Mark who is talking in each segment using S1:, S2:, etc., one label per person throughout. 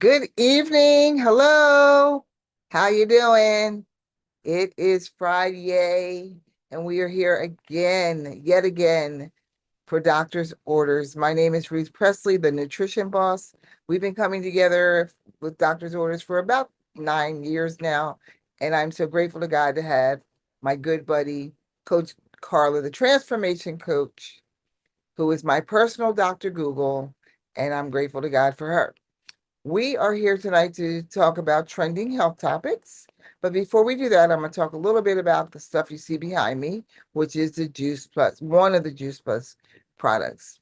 S1: Good evening. Hello. How you doing? It is Friday, and we are here again, yet again, for Doctor's Orders. My name is Ruth Presley, the nutrition boss. We've been coming together with Doctor's Orders for about 9 years now, and I'm so grateful to God to have my good buddy, Coach Carla, the transformation coach, who is my personal Dr. Google, and I'm grateful to God for her. We are here tonight to talk about trending health topics. But before we do that, I'm going to talk a little bit about the stuff you see behind me, which is the Juice Plus, one of the Juice Plus products.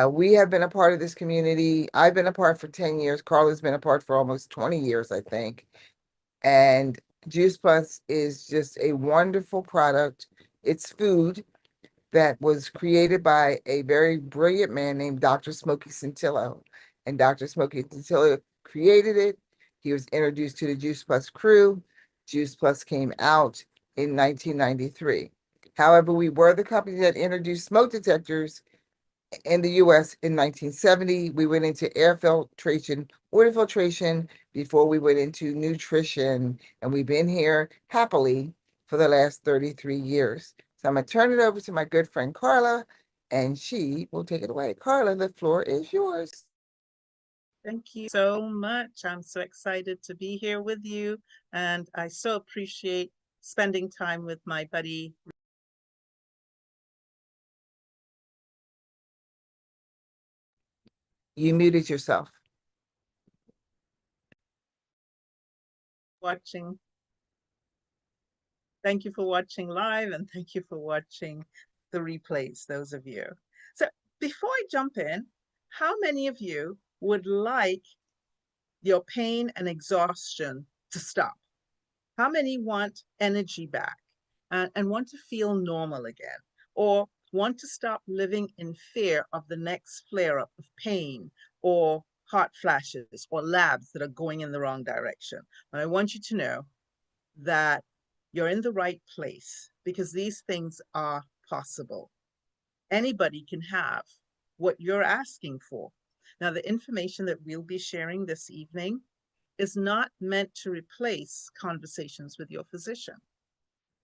S1: We have been a part of this community. I've been a part for 10 years. Carla's been a part for almost 20 years, I think. And Juice Plus is just a wonderful product. It's food that was created by a very brilliant man named Dr. Smokey Centillo. And Dr. Smokey Centillo created it. He was introduced to the Juice Plus crew. Juice Plus came out in 1993. However, we were the company that introduced smoke detectors in the US in 1970. We went into air filtration, water filtration before we went into nutrition. And we've been here happily for the last 33 years. So I'm going to turn it over to my good friend Carla, and she will take it away. Carla, the floor is yours.
S2: Thank you so much. I'm so excited to be here with you, and I so appreciate spending time with my buddy.
S1: You muted yourself.
S2: Watching. Thank you for watching live, and thank you for watching the replays, those of you. So before I jump in, how many of you would like your pain and exhaustion to stop? How many want energy back and want to feel normal again? Or want to stop living in fear of the next flare up of pain or hot flashes or labs that are going in the wrong direction? And I want you to know that you're in the right place because these things are possible. Anybody can have what you're asking for. Now, the information that we'll be sharing this evening is not meant to replace conversations with your physician.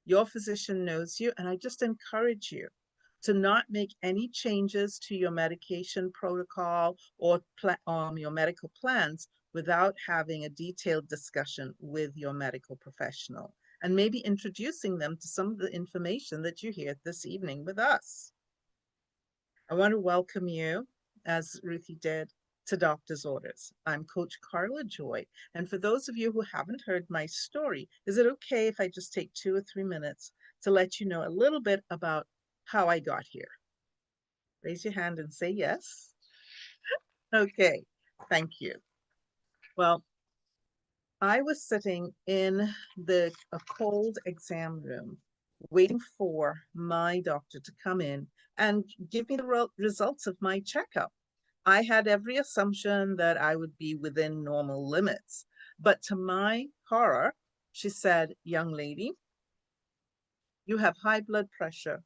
S2: Your physician knows you, and I just encourage you to not make any changes to your medication protocol or your medical plans without having a detailed discussion with your medical professional and maybe introducing them to some of the information that you hear this evening with us. I want to welcome you, as Ruthie did, to Doctor's Orders. I'm Coach Carla Joy. And for those of you who haven't heard my story, is it okay if I just take 2 or 3 minutes to let you know a little bit about how I got here? Raise your hand and say yes. Okay, thank you. Well, I was sitting in a cold exam room waiting for my doctor to come in and give me the results of my checkup. I had every assumption that I would be within normal limits. But to my horror, she said, "Young lady, you have high blood pressure,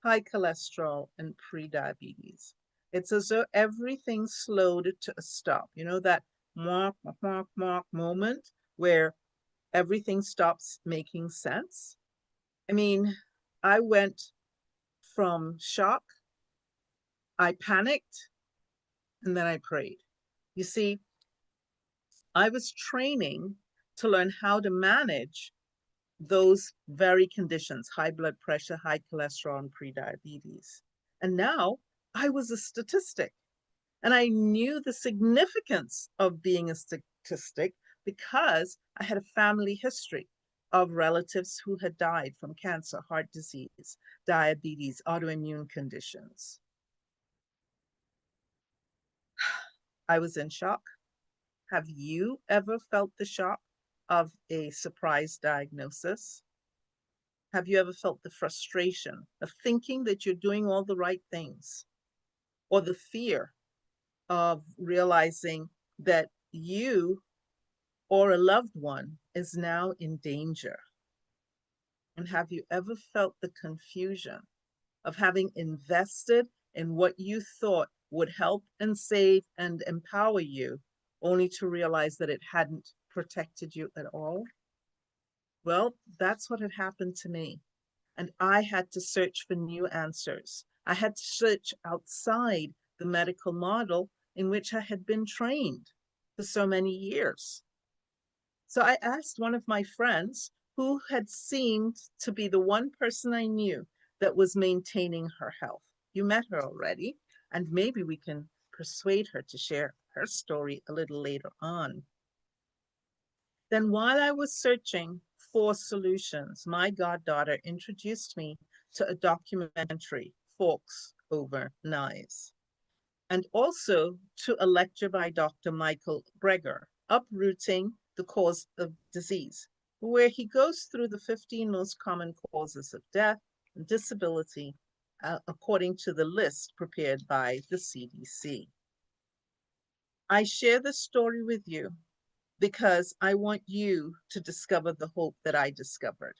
S2: high cholesterol, and prediabetes." It's as though everything slowed to a stop. You know, that mark, mark, mark, mark moment where everything stops making sense? I mean, I went from shock, I panicked, and then I prayed. You see, I was training to learn how to manage those very conditions, high blood pressure, high cholesterol, and prediabetes. And now I was a statistic. And I knew the significance of being a statistic because I had a family history of relatives who had died from cancer, heart disease, diabetes, autoimmune conditions. I was in shock. Have you ever felt the shock of a surprise diagnosis? Have you ever felt the frustration of thinking that you're doing all the right things? Or the fear of realizing that you or a loved one is now in danger? And have you ever felt the confusion of having invested in what you thought would help and save and empower you, only to realize that it hadn't protected you at all? Well, that's what had happened to me. And I had to search for new answers. I had to search outside the medical model in which I had been trained for so many years. So I asked one of my friends who had seemed to be the one person I knew that was maintaining her health. You met her already, and maybe we can persuade her to share her story a little later on. Then, while I was searching for solutions, my goddaughter introduced me to a documentary, Forks Over Knives, and also to a lecture by Dr. Michael Greger, Uprooting the Cause of Disease, where he goes through the 15 most common causes of death and disability, according to the list prepared by the CDC. I share this story with you because I want you to discover the hope that I discovered.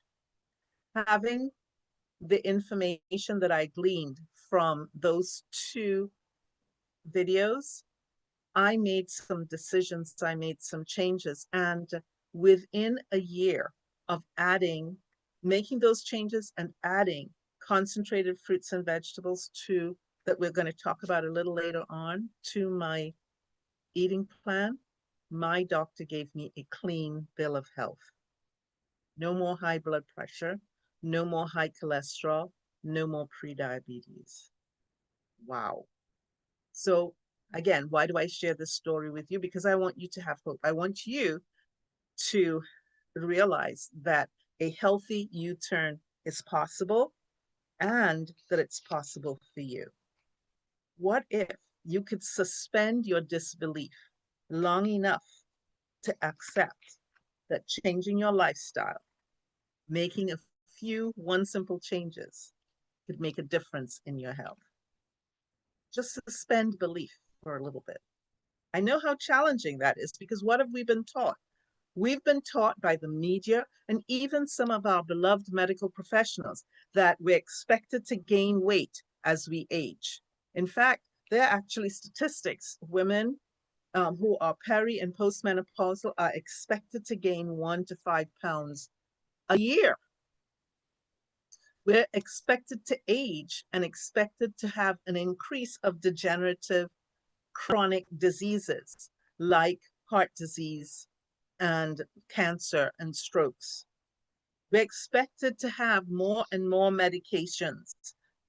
S2: Having the information that I gleaned from those two videos, I made some decisions, I made some changes, and within a year of making those changes and adding concentrated fruits and vegetables to that we're going to talk about a little later on to my eating plan, my doctor gave me a clean bill of health. No more high blood pressure, no more high cholesterol, no more prediabetes. Wow. So again, why do I share this story with you? Because I want you to have hope. I want you to realize that a healthy U-turn is possible and that it's possible for you. What if you could suspend your disbelief long enough to accept that changing your lifestyle, making a one simple changes could make a difference in your health? Just suspend belief for a little bit. I know how challenging that is because what have we been taught? We've been taught by the media and even some of our beloved medical professionals that we're expected to gain weight as we age. In fact, there are actually statistics. Women who are peri and postmenopausal are expected to gain 1 to 5 pounds a year. We're expected to age and expected to have an increase of degenerative chronic diseases like heart disease and cancer and strokes. We're expected to have more and more medications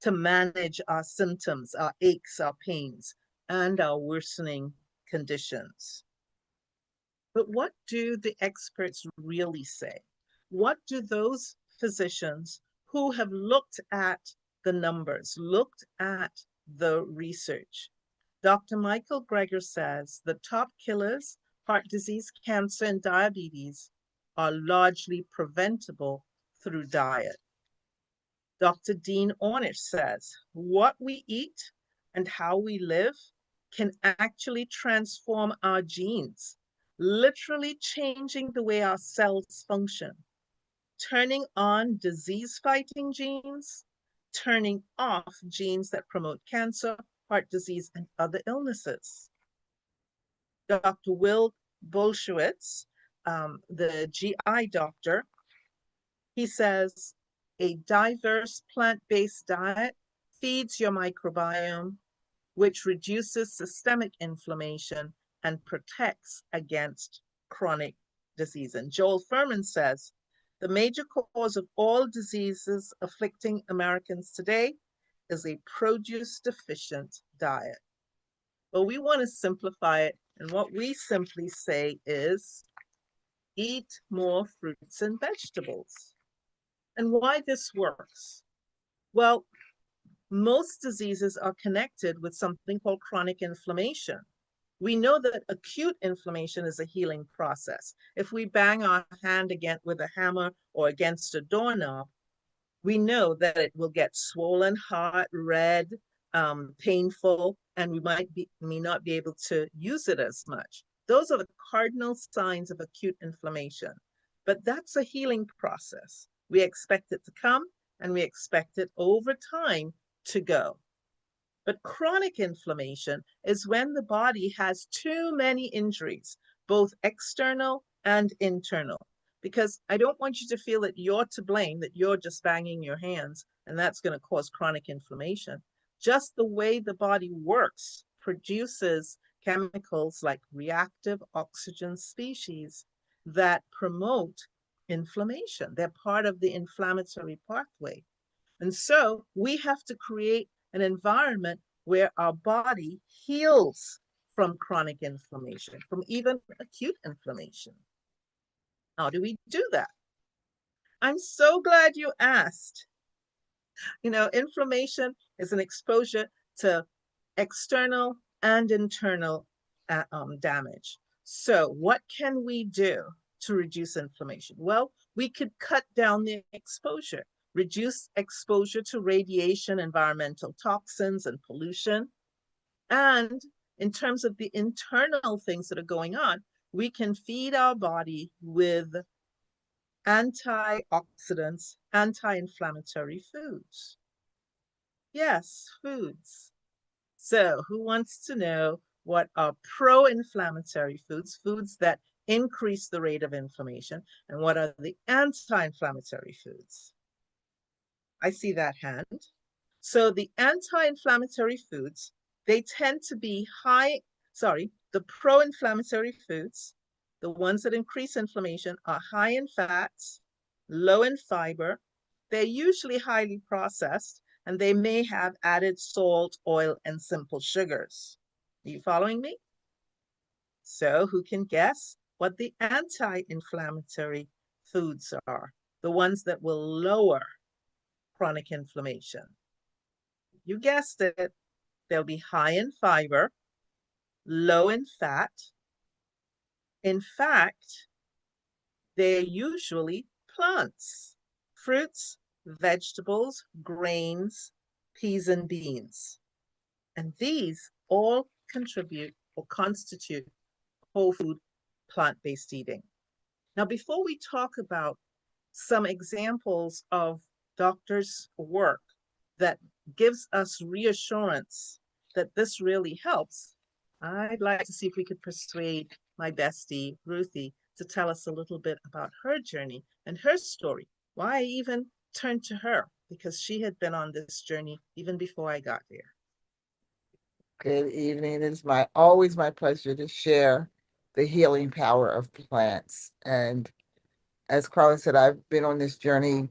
S2: to manage our symptoms, our aches, our pains, and our worsening conditions. But what do the experts really say? What do those physicians who have looked at the numbers, looked at the research? Dr. Michael Greger says the top killers, heart disease, cancer, and diabetes, are largely preventable through diet. Dr. Dean Ornish says what we eat and how we live can actually transform our genes, literally changing the way our cells function, turning on disease-fighting genes, turning off genes that promote cancer, heart disease, and other illnesses. Dr. Will Bolshewitz, the GI doctor, he says a diverse plant-based diet feeds your microbiome, which reduces systemic inflammation and protects against chronic disease. And Joel Furman says the major cause of all diseases afflicting Americans today is a produce deficient diet. But we want to simplify it, and what we simply say is eat more fruits and vegetables. And why this works? Well, most diseases are connected with something called chronic inflammation. We know that acute inflammation is a healing process. If we bang our hand with a hammer or against a doorknob, we know that it will get swollen, hot, red, painful, and we may not be able to use it as much. Those are the cardinal signs of acute inflammation. But that's a healing process. We expect it to come and we expect it over time to go. But chronic inflammation is when the body has too many injuries, both external and internal. Because I don't want you to feel that you're to blame, that you're just banging your hands, and that's going to cause chronic inflammation. Just the way the body works produces chemicals like reactive oxygen species that promote inflammation. They're part of the inflammatory pathway. And so we have to create an environment where our body heals from chronic inflammation, from even acute inflammation. How do we do that? I'm so glad you asked. Inflammation is an exposure to external and internal damage. So, what can we do to reduce inflammation? Well, we could cut down the exposure, reduce exposure to radiation, environmental toxins, and pollution. And in terms of the internal things that are going on, we can feed our body with antioxidants, anti inflammatory foods. Yes, foods. So, who wants to know what are pro inflammatory foods, foods that increase the rate of inflammation, and what are the anti inflammatory foods? I see that hand. So, the anti inflammatory foods, they tend to be the pro inflammatory foods, the ones that increase inflammation, are high in fats, low in fiber. They're usually highly processed, and they may have added salt, oil, and simple sugars. Are you following me? So, who can guess what the anti inflammatory foods are? The ones that will lower chronic inflammation. You guessed it, they'll be high in fiber, low in fat. In fact, they're usually plants, fruits, vegetables, grains, peas, and beans. And these all contribute or constitute whole food plant-based eating. Now, before we talk about some examples of doctors' work that gives us reassurance that this really helps, I'd like to see if we could persuade my bestie, Ruthie, to tell us a little bit about her journey and her story. Why I even turned to her, because she had been on this journey even before I got there.
S1: Good evening. It's always my pleasure to share the healing power of plants. And as Carla said, I've been on this journey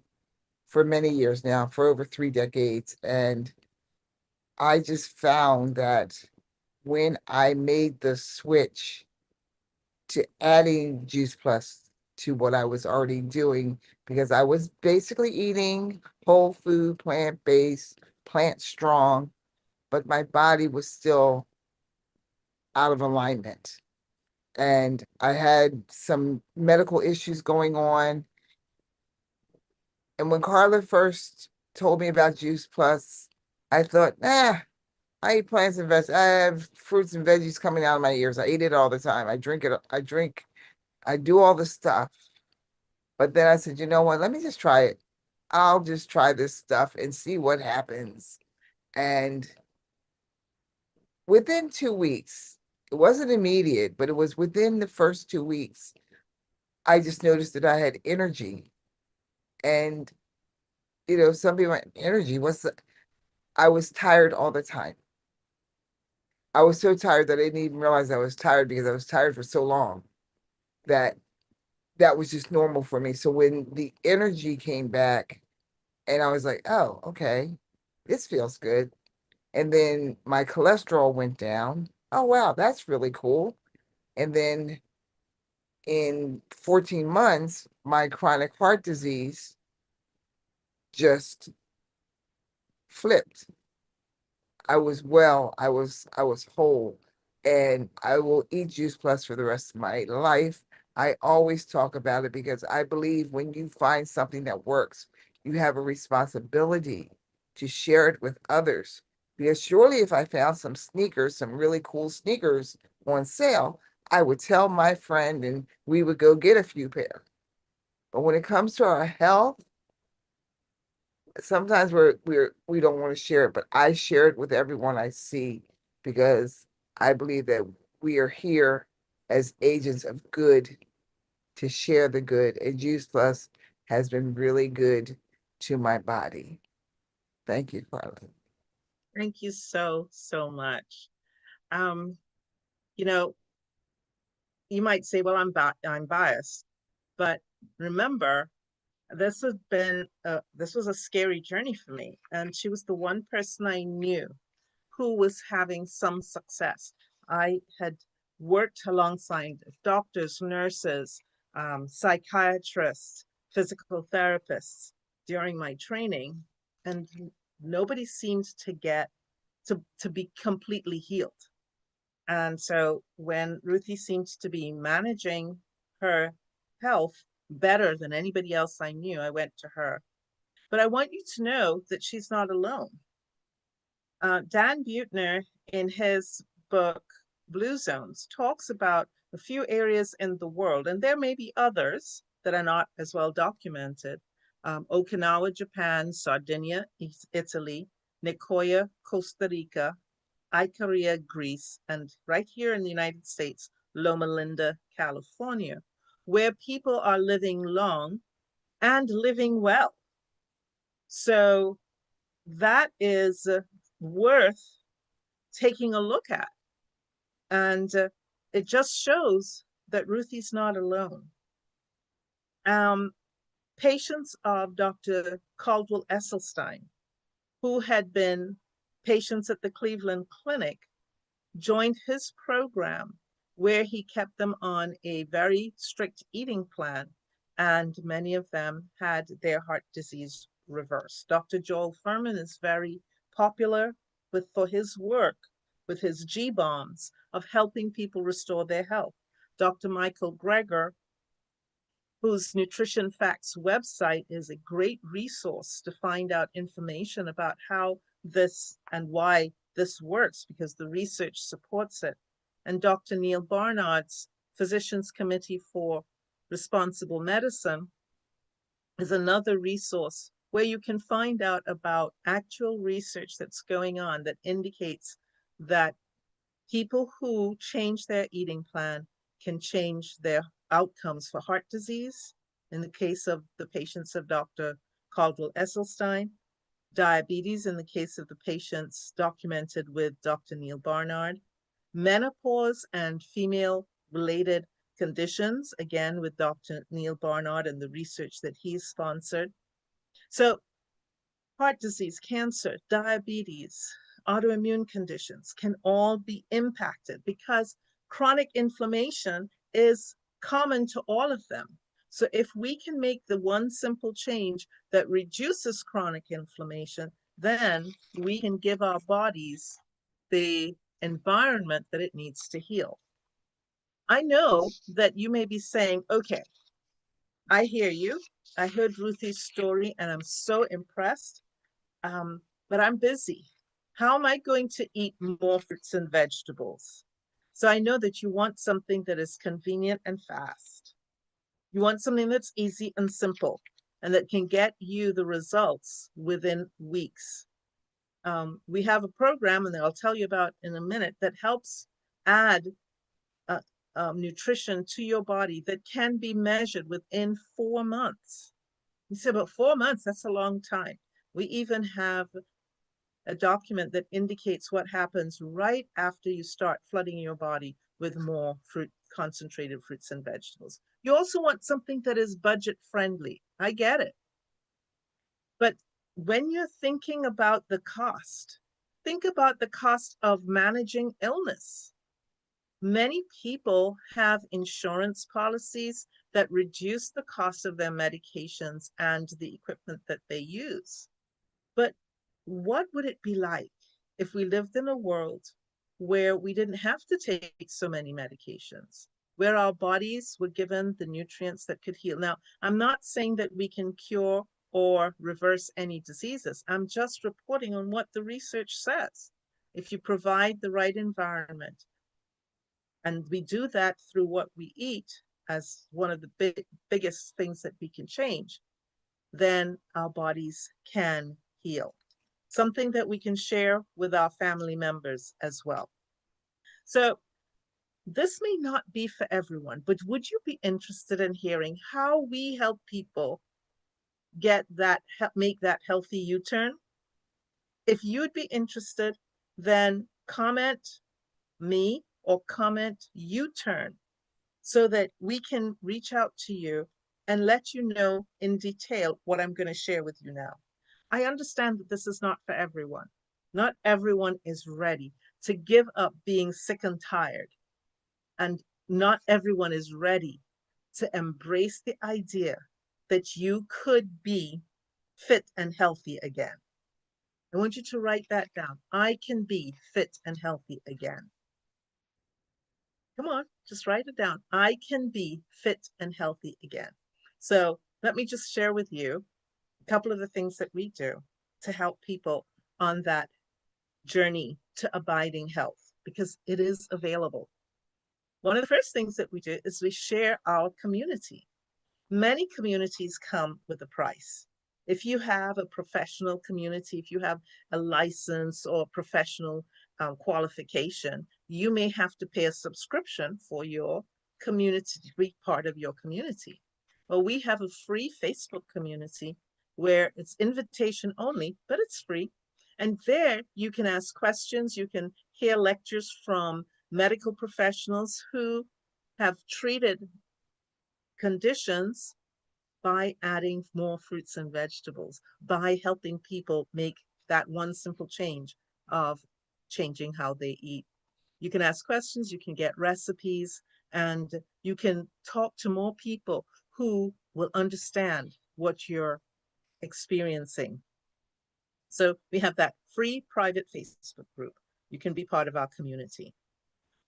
S1: for many years now, for over 3 decades. And I just found that when I made the switch to adding Juice Plus to what I was already doing, because I was basically eating whole food, plant-based, plant strong, but my body was still out of alignment. And I had some medical issues going on. And when Carla first told me about Juice Plus, I thought, I eat plants and veggies. I have fruits and veggies coming out of my ears. I eat it all the time. I drink it. I do all the stuff. But then I said, you know what? Let me just try it. I'll just try this stuff and see what happens. And within 2 weeks, it wasn't immediate, but it was within the first 2 weeks, I just noticed that I had energy. And, some people, energy, I was tired all the time. I was so tired that I didn't even realize I was tired because I was tired for so long that that was just normal for me. So when the energy came back and I was like, oh, okay, this feels good. And then my cholesterol went down. Oh, wow, that's really cool. And then in 14 months, my chronic heart disease just flipped. I was well, I was whole, and I will eat Juice Plus for the rest of my life. I always talk about it because I believe when you find something that works, you have a responsibility to share it with others. Because surely if I found some really cool sneakers on sale, I would tell my friend and we would go get a few pair. But when it comes to our health, sometimes we don't want to share it, but I share it with everyone I see because I believe that we are here as agents of good to share the good, and Juice Plus has been really good to my body. Thank you, Carla.
S2: Thank you so, so much. Um, you know, you might say, well, I'm biased, but remember, this was a scary journey for me, and she was the one person I knew who was having some success. I had worked alongside doctors, nurses, psychiatrists, physical therapists during my training, and nobody seemed to get to be completely healed. And so when Ruthie seems to be managing her health better than anybody else I knew, I went to her. But I want you to know that she's not alone. Dan Buettner, in his book Blue Zones, talks about a few areas in the world, and there may be others that are not as well documented. Okinawa, Japan, Sardinia, Italy, Nicoya, Costa Rica, Icaria, Greece, and right here in the United States, Loma Linda, California, where people are living long and living well. So that is worth taking a look at. And it just shows that Ruthie's not alone. Um, Patients of Dr. Caldwell Esselstyn, who had been patients at the Cleveland Clinic, joined his program where he kept them on a very strict eating plan, and many of them had their heart disease reversed. Dr. Joel Furman is very popular for his work with his G bombs of helping people restore their health. Dr. Michael Greger, whose Nutrition Facts website is a great resource to find out information about how this and why this works, because the research supports it. And Dr. Neil Barnard's Physicians Committee for Responsible Medicine is another resource where you can find out about actual research that's going on that indicates that people who change their eating plan can change their outcomes for heart disease, in the case of the patients of Dr. Caldwell Esselstyn, diabetes, in the case of the patients documented with Dr. Neil Barnard, menopause and female related conditions, again with Dr. Neil Barnard and the research that he's sponsored. So heart disease, cancer, diabetes, autoimmune conditions can all be impacted because chronic inflammation is common to all of them. So if we can make the one simple change that reduces chronic inflammation, then we can give our bodies the environment that it needs to heal. I know that you may be saying, okay, I hear you. I heard Ruthie's story and I'm so impressed. But I'm busy. How am I going to eat more fruits and vegetables? So I know that you want something that is convenient and fast. You want something that's easy and simple and that can get you the results within weeks. We have a program, and I'll tell you about in a minute, that helps add uh, nutrition to your body that can be measured within 4 months. You say, about 4 months, that's a long time. We even have a document that indicates what happens right after you start flooding your body with more concentrated fruits and vegetables. You also want something that is budget friendly. I get it. But when you're thinking about the cost, think about the cost of managing illness. Many people have insurance policies that reduce the cost of their medications and the equipment that they use. But what would it be like if we lived in a world where we didn't have to take so many medications, where our bodies were given the nutrients that could heal? Now, I'm not saying that we can cure or reverse any diseases. I'm just reporting on what the research says. If you provide the right environment, and we do that through what we eat as one of the biggest things that we can change, then our bodies can heal. Something that we can share with our family members as well. So this may not be for everyone, but would you be interested in hearing how we help people make that healthy U-turn? If you'd be interested, then comment me or comment U-turn so that we can reach out to you and let you know in detail what I'm going to share with you now. I understand that this is not for everyone. Not everyone is ready to give up being sick and tired. And not everyone is ready to embrace the idea that you could be fit and healthy again. I want you to write that down. I can be fit and healthy again. Come on, just write it down. I can be fit and healthy again. So let me just share with you a couple of the things that we do to help people on that journey to abiding health, because it is available. One of the first things that we do is we share our community. Many communities come with a price. If you have a professional community, if you have a license or professional qualification, you may have to pay a subscription for your community to be part of your community. Well, we have a free Facebook community where it's invitation only, but it's free. And there you can ask questions, you can hear lectures from medical professionals who have treated conditions by adding more fruits and vegetables, by helping people make that one simple change of changing how they eat. You can ask questions, you can get recipes, and you can talk to more people who will understand what you're experiencing. So we have that free private Facebook group. You can be part of our community.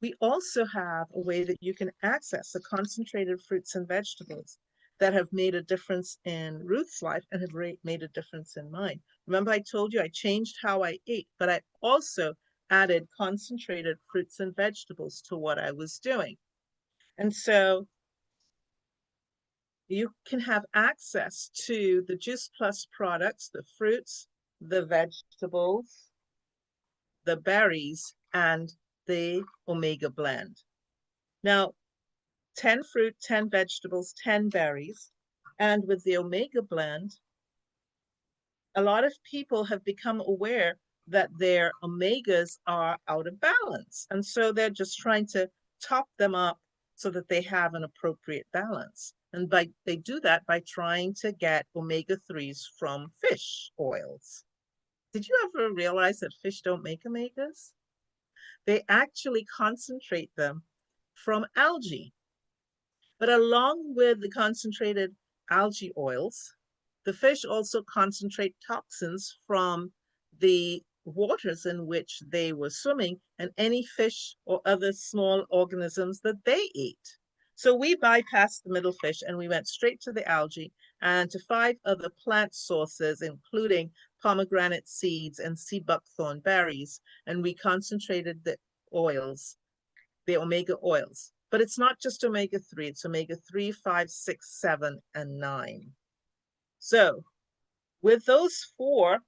S2: We also have a way that you can access the concentrated fruits and vegetables that have made a difference in Ruth's life and have made a difference in mine. Remember, I told you I changed how I ate, but I also added concentrated fruits and vegetables to what I was doing. And so you can have access to the Juice Plus products, the fruits, the vegetables, the berries, and the Omega blend. Now, 10 fruit, 10 vegetables, 10 berries. And with the Omega blend, a lot of people have become aware that their omegas are out of balance. And so they're just trying to top them up so that they have an appropriate balance. And they do that by trying to get omega-3s from fish oils. Did you ever realize that fish don't make omegas? They actually concentrate them from algae. But along with the concentrated algae oils, the fish also concentrate toxins from the waters in which they were swimming and any fish or other small organisms that they ate. So we bypassed the middle fish and we went straight to the algae and to 5 other plant sources, including pomegranate seeds and sea buckthorn berries, and we concentrated the oils, the omega oils. But it's not just omega-3, it's omega-3, 5, 6, 7, and 9. So with those 4,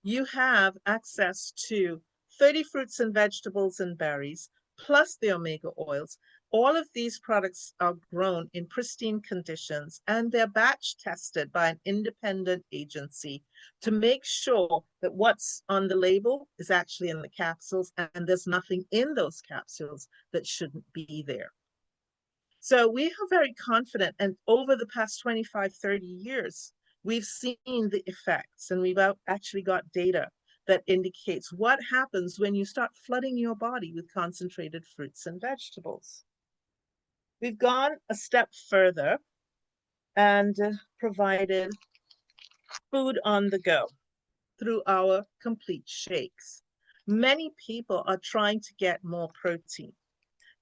S2: you have access to 30 fruits and vegetables and berries, plus the omega oils. All of these products are grown in pristine conditions and they're batch tested by an independent agency to make sure that what's on the label is actually in the capsules and there's nothing in those capsules that shouldn't be there. So we are very confident, and over the past 25, 30 years, we've seen the effects, and we've actually got data that indicates what happens when you start flooding your body with concentrated fruits and vegetables. We've gone a step further and provided food on the go through our complete shakes. Many people are trying to get more protein.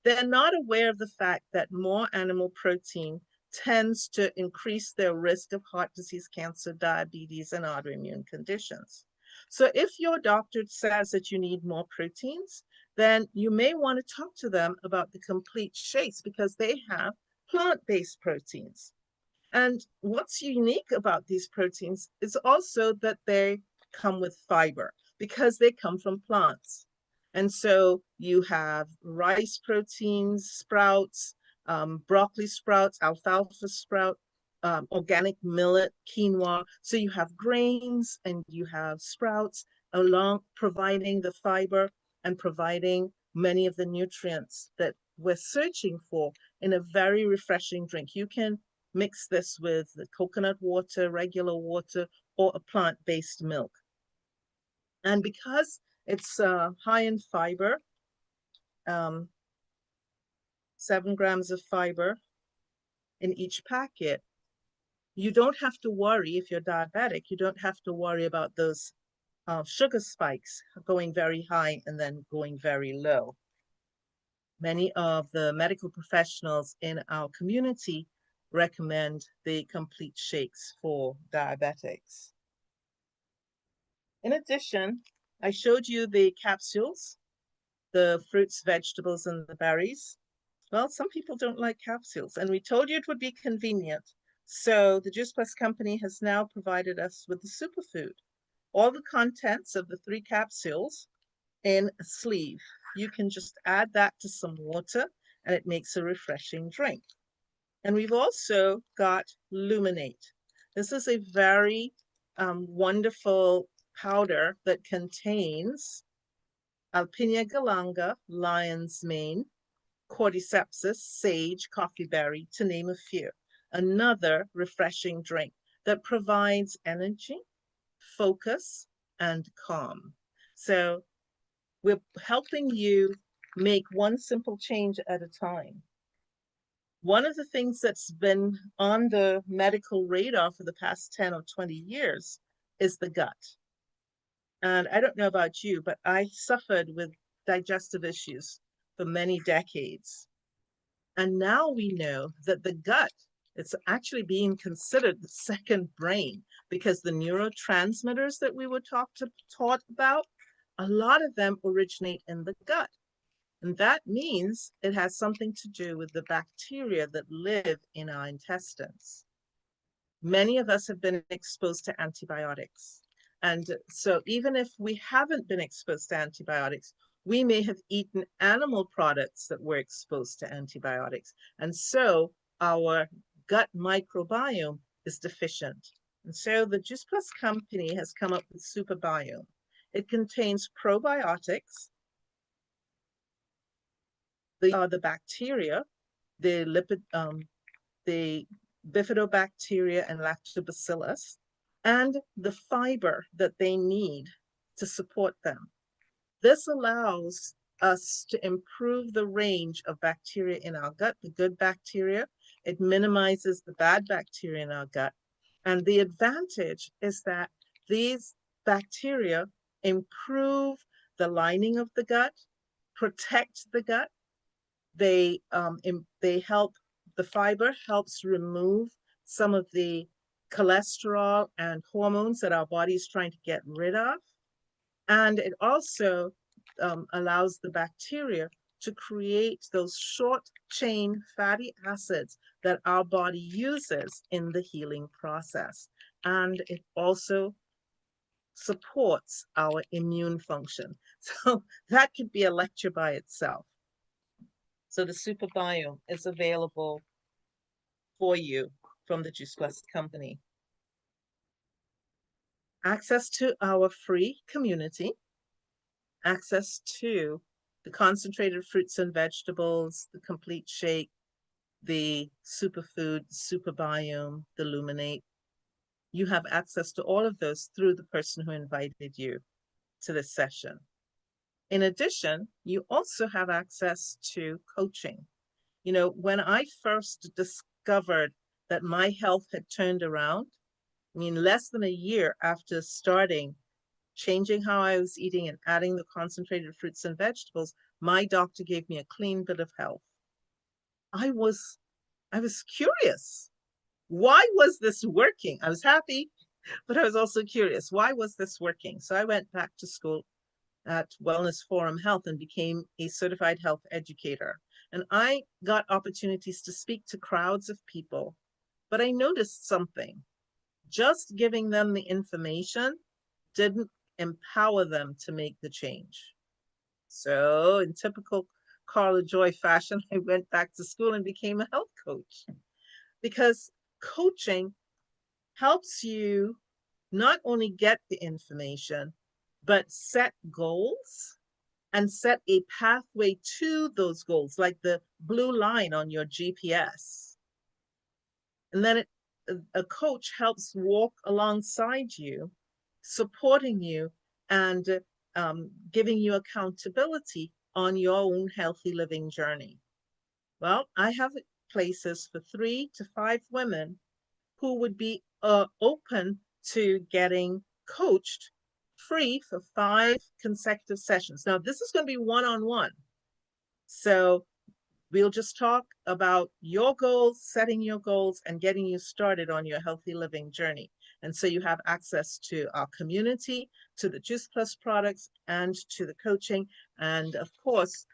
S2: They're not aware of the fact that more animal protein tends to increase their risk of heart disease, cancer, diabetes, and autoimmune conditions. So if your doctor says that you need more proteins, then you may want to talk to them about the complete shakes because they have plant-based proteins. And what's unique about these proteins is also that they come with fiber because they come from plants. And so you have rice proteins, sprouts, broccoli sprouts, alfalfa sprout, organic millet, quinoa. So you have grains and you have sprouts along providing the fiber and providing many of the nutrients that we're searching for in a very refreshing drink. You can mix this with the coconut water, regular water, or a plant-based milk. And because it's high in fiber, um, 7 grams of fiber in each packet, you don't have to worry if you're diabetic, you don't have to worry about those sugar spikes going very high and then going very low. Many of the medical professionals in our community recommend the complete shakes for diabetics. In addition, I showed you the capsules, the fruits, vegetables, and the berries. Well, some people don't like capsules, and we told you it would be convenient. So the Juice Plus company has now provided us with the superfood. All the contents of the 3 capsules in a sleeve. You can just add that to some water, and it makes a refreshing drink. And we've also got Luminate. This is a very wonderful powder that contains Alpinia galanga, lion's mane, cordycepsis, sage, coffeeberry, to name a few. Another refreshing drink that provides energy, focus, and calm. So we're helping you make one simple change at a time. One of the things that's been on the medical radar for the past 10 or 20 years is the gut. And I don't know about you, but I suffered with digestive issues for many decades. And now we know that the gut, it's actually being considered the second brain because the neurotransmitters that we were taught about, a lot of them originate in the gut. And that means it has something to do with the bacteria that live in our intestines. Many of us have been exposed to antibiotics. And so even if we haven't been exposed to antibiotics, we may have eaten animal products that were exposed to antibiotics. And so our gut microbiome is deficient. And so the Juice Plus company has come up with Super Biome. It contains probiotics, the bacteria, the the bifidobacteria and lactobacillus, and the fiber that they need to support them. This allows us to improve the range of bacteria in our gut, the good bacteria. It minimizes the bad bacteria in our gut. And the advantage is that these bacteria improve the lining of the gut, protect the gut. They help, the fiber helps remove some of the cholesterol and hormones that our body is trying to get rid of. And it also allows the bacteria to create those short chain fatty acids that our body uses in the healing process. And it also supports our immune function. So that could be a lecture by itself. So the Super Biome is available for you from the Juice Plus company. Access to our free community, access to the concentrated fruits and vegetables, the complete shake, the superfood, Super Biome, the Luminate. You have access to all of those through the person who invited you to this session. In addition, you also have access to coaching. You know, when I first discovered that my health had turned around, I mean, less than a year after starting changing how I was eating and adding the concentrated fruits and vegetables, my doctor gave me a clean bill of health. I was curious. Why was this working? I was happy, but I was also curious. Why was this working? So I went back to school at Wellness Forum Health and became a certified health educator. And I got opportunities to speak to crowds of people But I noticed something. Just giving them the information didn't empower them to make the change. So, in typical Carla Joy fashion, I went back to school and became a health coach because coaching helps you not only get the information, but set goals and set a pathway to those goals, like the blue line on your GPS. And then a coach helps walk alongside you, supporting you, and giving you accountability on your own healthy living journey. Well, I have places for 3 to 5 women who would be open to getting coached free for 5 consecutive sessions. Now, this is going to be one-on-one. So we'll just talk about your goals, setting your goals, and getting you started on your healthy living journey. And so you have access to our community, to the Juice Plus products, and to the coaching. And of course,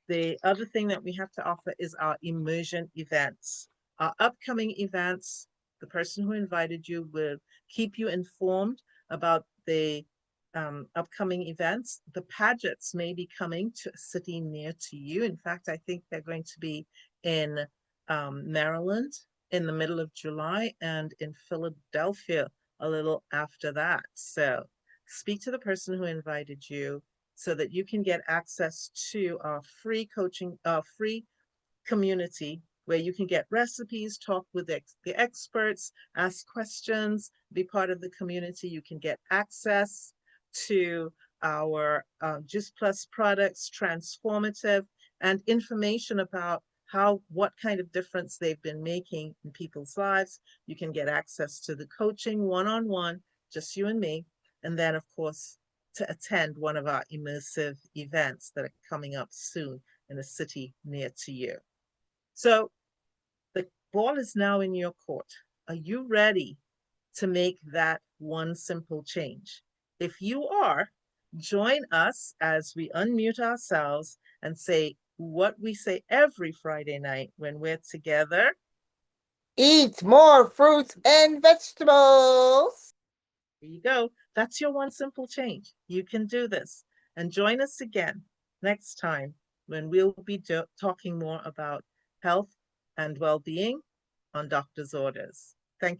S2: the other thing that we have to offer is our immersion events. Our upcoming events, the person who invited you will keep you informed about the upcoming events. The pageants may be coming to a city near to you. In fact, I think they're going to be in Maryland in the middle of July and in Philadelphia a little after that. So speak to the person who invited you so that you can get access to our free coaching, free community where you can get recipes, talk with the experts, ask questions, be part of the community. You can get access to our Juice Plus products, transformative, and information about what kind of difference they've been making in people's lives. You can get access to the coaching one-on-one, just you and me. And then, of course, to attend one of our immersive events that are coming up soon in a city near to you. So the ball is now in your court. Are you ready to make that one simple change? If you are, join us as we unmute ourselves and say what we say every Friday night when we're together.
S1: Eat more fruits and vegetables.
S2: There you go. That's your one simple change. You can do this. And join us again next time when we'll be talking more about health and well-being on doctor's orders. Thank you.